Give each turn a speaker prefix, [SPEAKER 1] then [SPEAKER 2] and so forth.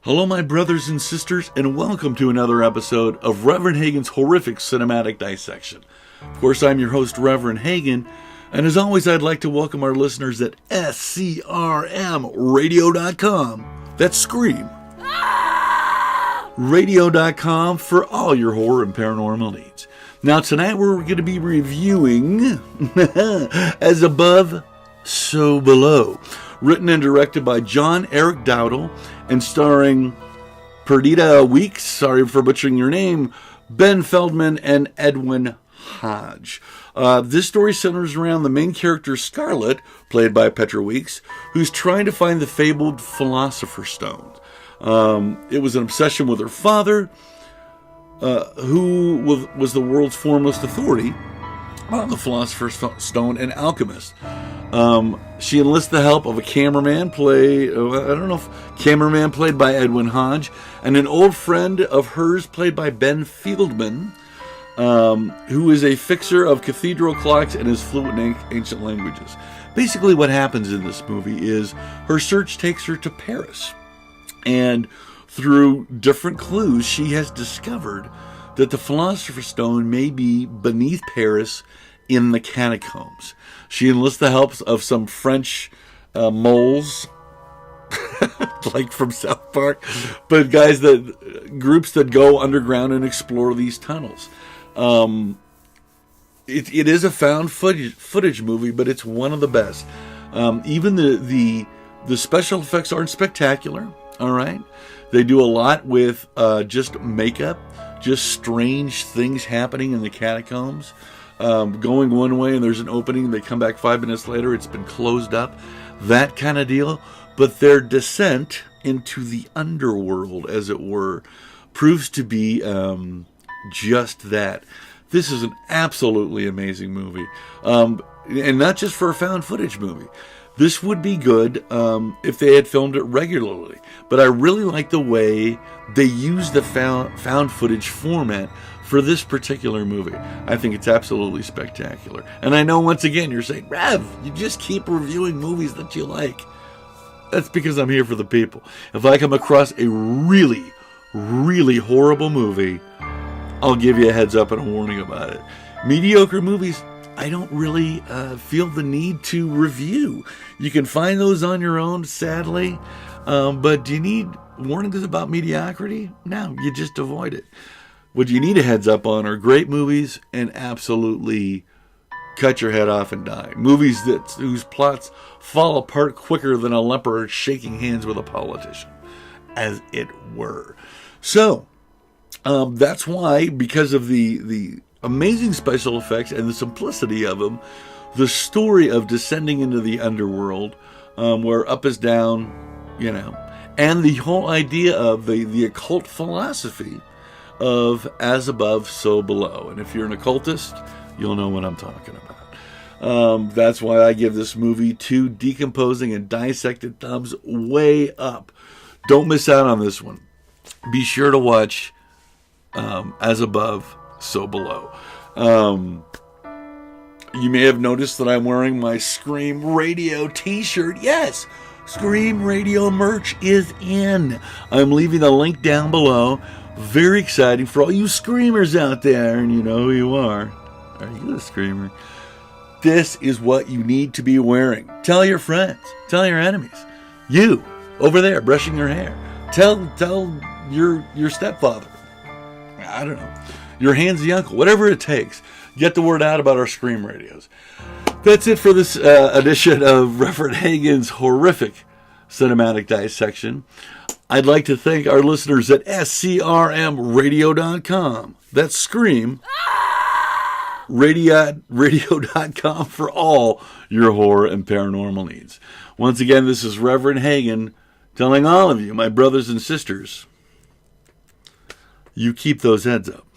[SPEAKER 1] Hello, my brothers and sisters, and welcome to another episode of Reverend Hagen's Horrific Cinematic Dissection. Of course, I'm your host, Reverend Hagen, and as always, I'd like to welcome our listeners at SCRMradio.com. That's Scream. Radio.com for all your horror and paranormal needs. Now, tonight we're going to be reviewing As Above, So Below, written and directed by John Eric Dowdle, and starring Perdita Weeks, sorry for butchering your name, Ben Feldman, and Edwin Hodge. This story centers around the main character Scarlett, played by Petra Weeks, who's trying to find the fabled Philosopher's Stone. It was an obsession with her father, who was the world's foremost authority on the Philosopher's Stone and alchemist. She enlists the help of a cameraman played by Edwin Hodge, and an old friend of hers played by Ben Feldman, who is a fixer of cathedral clocks and is fluent in ancient languages. Basically what happens in this movie is her search takes her to Paris, and through different clues she has discovered that the Philosopher's Stone may be beneath Paris in the catacombs. She enlists the help of some French moles, like from South Park, but groups that go underground and explore these tunnels. It is a found footage movie, but it's one of the best. Even the special effects aren't spectacular. All right, they do a lot with just makeup, just strange things happening in the catacombs. Going one way and there's an opening, they come back 5 minutes later, it's been closed up, that kind of deal. But their descent into the underworld, as it were, proves to be just that. This is an absolutely amazing movie, and not just for a found footage movie. This would be good if they had filmed it regularly, but I really like the way they use the found footage format for this particular movie. I think it's absolutely spectacular. And I know, once again, you're saying, Rev, you just keep reviewing movies that you like. That's because I'm here for the people. If I come across a really, really horrible movie, I'll give you a heads up and a warning about it. Mediocre movies, I don't really feel the need to review. You can find those on your own, sadly. But do you need warnings about mediocrity? No, you just avoid it. What you need a heads up on are great movies and absolutely cut your head off and die. Movies whose plots fall apart quicker than a leper shaking hands with a politician, as it were. So, that's why, because of the amazing special effects and the simplicity of them, the story of descending into the underworld, where up is down, and the whole idea of the occult philosophy of as above, so below. And if you're an occultist, you'll know what I'm talking about. That's why I give this movie 2 decomposing and dissected thumbs way up. Don't miss out on this one. Be sure to watch As Above, So Below. You may have noticed that I'm wearing my Scream Radio t-shirt. Yes, Scream Radio merch is in. I'm leaving a link down below. Very exciting for all you screamers out there, and you know who you are. Are you a screamer? This is what you need to be wearing. Tell your friends. Tell your enemies. You, over there, brushing your hair. Tell your stepfather. I don't know. Your handsy uncle. Whatever it takes. Get the word out about our Scream Radios. That's it for this edition of Reverend Hagen's Horrific Cinematic Dissection. I'd like to thank our listeners at SCRMradio.com. That's Scream. Radio.com for all your horror and paranormal needs. Once again, this is Reverend Hagen telling all of you, my brothers and sisters, you keep those heads up.